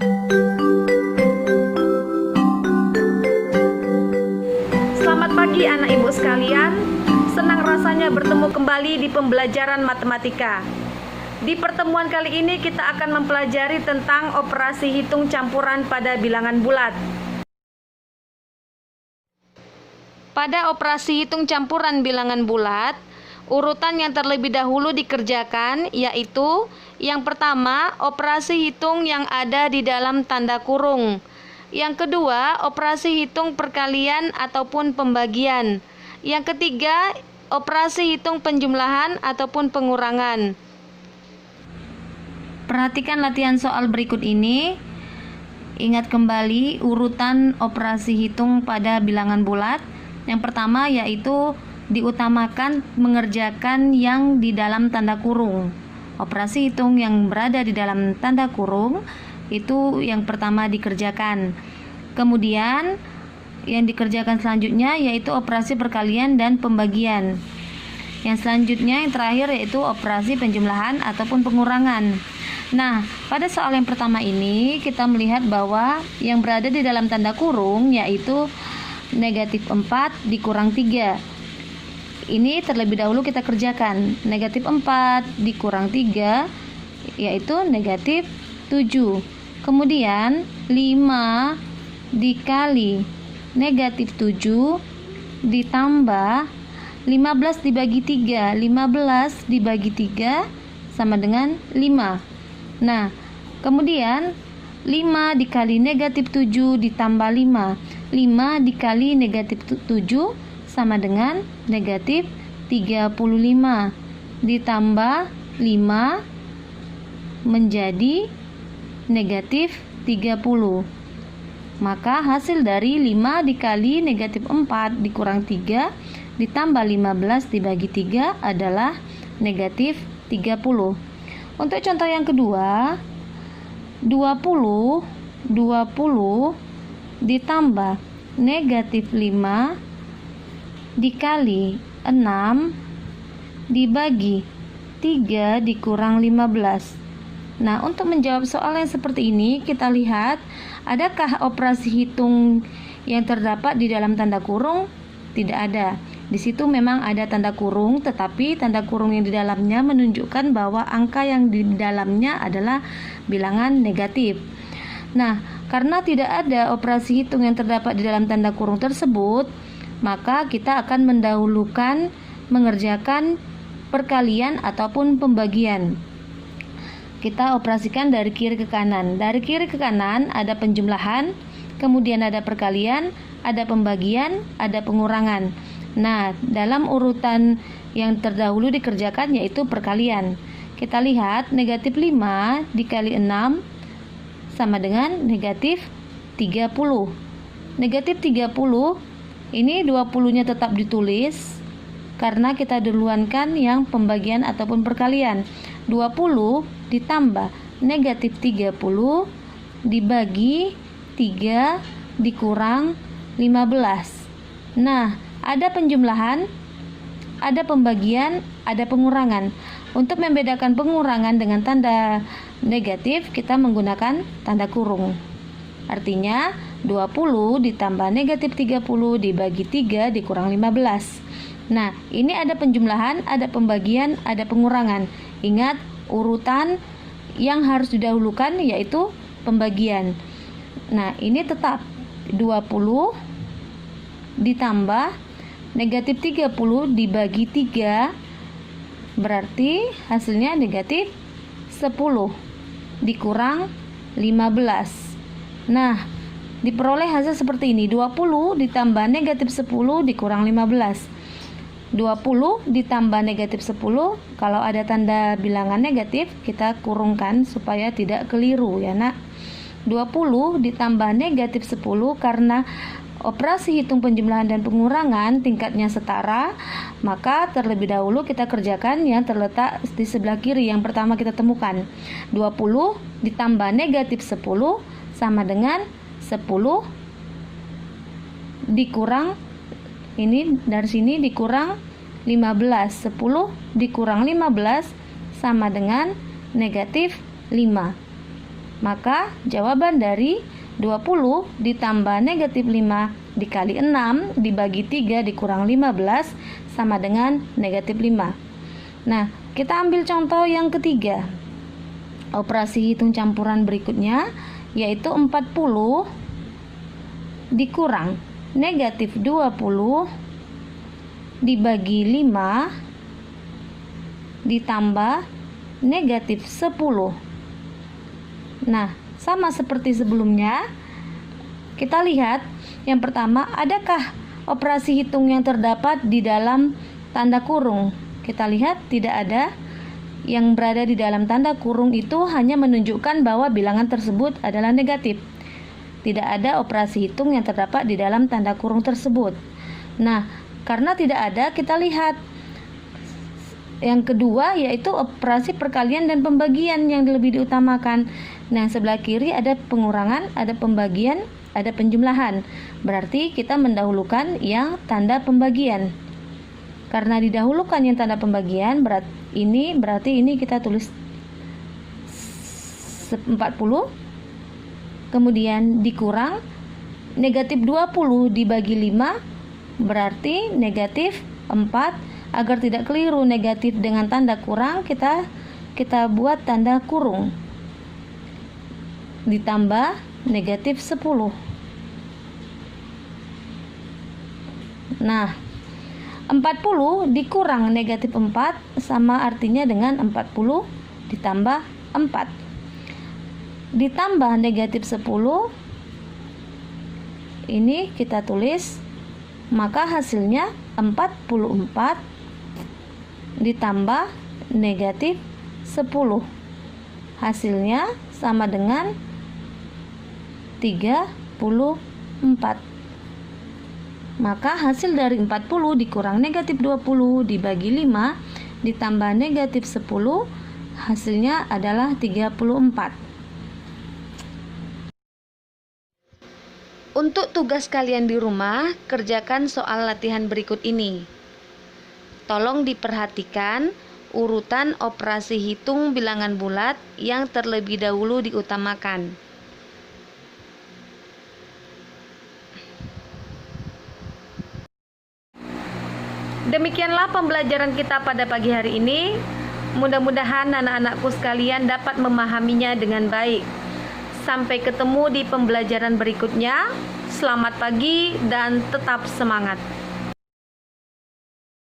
Selamat pagi anak ibu sekalian. Senang rasanya bertemu kembali di pembelajaran matematika. Di pertemuan kali ini kita akan mempelajari tentang operasi hitung campuran pada bilangan bulat. Pada operasi hitung campuran bilangan bulat, urutan yang terlebih dahulu dikerjakan yaitu yang pertama, operasi hitung yang ada di dalam tanda kurung. Yang kedua, operasi hitung perkalian ataupun pembagian. Yang ketiga, operasi hitung penjumlahan ataupun pengurangan. Perhatikan latihan soal berikut ini. Ingat kembali urutan operasi hitung pada bilangan bulat. Yang pertama yaitu diutamakan mengerjakan yang di dalam tanda kurung. Operasi hitung yang berada di dalam tanda kurung itu yang pertama dikerjakan. Kemudian yang dikerjakan selanjutnya yaitu operasi perkalian dan pembagian. Yang selanjutnya yang terakhir yaitu operasi penjumlahan ataupun pengurangan. Nah, pada soal yang pertama ini kita melihat bahwa yang berada di dalam tanda kurung yaitu negatif 4 dikurang 3. Ini terlebih dahulu kita kerjakan. Negatif 4 dikurang 3 yaitu negatif 7. Kemudian 5 dikali negatif 7 ditambah 15 dibagi 3. 15 dibagi 3 sama dengan 5. Nah, kemudian 5 dikali negatif 7 ditambah 5. 5 dikali negatif 7 sama dengan negatif 35 ditambah 5 menjadi negatif 30. Maka hasil dari 5 dikali negatif 4 dikurang 3 ditambah 15 dibagi 3 adalah negatif 30. Untuk contoh yang kedua, 20 ditambah negatif 5 dikali 6 dibagi 3 dikurang 15. Nah, untuk menjawab soal yang seperti ini, kita lihat adakah operasi hitung yang terdapat di dalam tanda kurung? Tidak ada. Di situ memang ada tanda kurung, tetapi tanda kurung yang di dalamnya menunjukkan bahwa angka yang di dalamnya adalah bilangan negatif. Nah, karena tidak ada operasi hitung yang terdapat di dalam tanda kurung tersebut, maka kita akan mendahulukan mengerjakan perkalian ataupun pembagian. Kita operasikan dari kiri ke kanan. Dari kiri ke kanan ada penjumlahan, kemudian ada perkalian, ada pembagian, ada pengurangan. Nah, dalam urutan yang terdahulu dikerjakan yaitu perkalian. Kita lihat negatif 5 dikali 6 sama dengan negatif 30. Negatif 30 ini 20-nya tetap ditulis karena kita duluankan yang pembagian ataupun perkalian. 20 ditambah negatif 30 dibagi 3 dikurang 15. Nah, ada penjumlahan, ada pembagian, ada pengurangan. Untuk membedakan pengurangan dengan tanda negatif, kita menggunakan tanda kurung. Artinya 20 ditambah negatif 30 dibagi 3 dikurang 15. Nah, ini ada penjumlahan, ada pembagian, ada pengurangan. Ingat, urutan yang harus didahulukan yaitu pembagian. Nah, ini tetap 20 ditambah negatif 30 dibagi 3 berarti hasilnya negatif 10 dikurang 15. Nah, diperoleh hasil seperti ini. 20 ditambah negatif 10 dikurang 15. 20 ditambah negatif 10, kalau ada tanda bilangan negatif kita kurungkan supaya tidak keliru ya nak. 20 ditambah negatif 10 karena operasi hitung penjumlahan dan pengurangan tingkatnya setara, maka terlebih dahulu kita kerjakan yang terletak di sebelah kiri. Yang pertama kita temukan 20 ditambah negatif 10 sama dengan 10 dikurang, ini dari sini dikurang 15. 10 dikurang 15 sama dengan negatif 5. Maka jawaban dari 20 ditambah negatif 5 dikali 6 dibagi 3 dikurang 15 sama dengan negatif 5. Nah, kita ambil contoh yang ketiga. Operasi hitung campuran berikutnya yaitu 40 dikurang negatif 20 dibagi 5 ditambah negatif 10. Nah, sama seperti sebelumnya, kita lihat yang pertama, adakah operasi hitung yang terdapat di dalam tanda kurung? Kita lihat tidak ada. Yang berada di dalam tanda kurung itu hanya menunjukkan bahwa bilangan tersebut adalah negatif. Tidak ada operasi hitung yang terdapat di dalam tanda kurung tersebut. Nah, karena tidak ada, kita lihat yang kedua yaitu operasi perkalian dan pembagian yang lebih diutamakan. Nah, sebelah kiri ada pengurangan, ada pembagian, ada penjumlahan. Berarti kita mendahulukan yang tanda pembagian. Karena didahulukan yang tanda pembagian, berarti ini kita tulis 40, kemudian dikurang negatif 20 dibagi 5, berarti negatif 4. Agar tidak keliru negatif dengan tanda kurang, kita buat tanda kurung, ditambah negatif 10. Nah, 40 dikurang negatif 4 sama artinya dengan 40 ditambah 4 ditambah negatif 10. Ini kita tulis, maka hasilnya 44 ditambah negatif 10. Hasilnya sama dengan 34. Maka hasil dari 40 dikurang negatif 20 dibagi 5 ditambah negatif 10, hasilnya adalah 34. Untuk tugas kalian di rumah, kerjakan soal latihan berikut ini. Tolong diperhatikan urutan operasi hitung bilangan bulat yang terlebih dahulu diutamakan. Demikianlah pembelajaran kita pada pagi hari ini. Mudah-mudahan anak-anakku sekalian dapat memahaminya dengan baik. Sampai ketemu di pembelajaran berikutnya. Selamat pagi dan tetap semangat.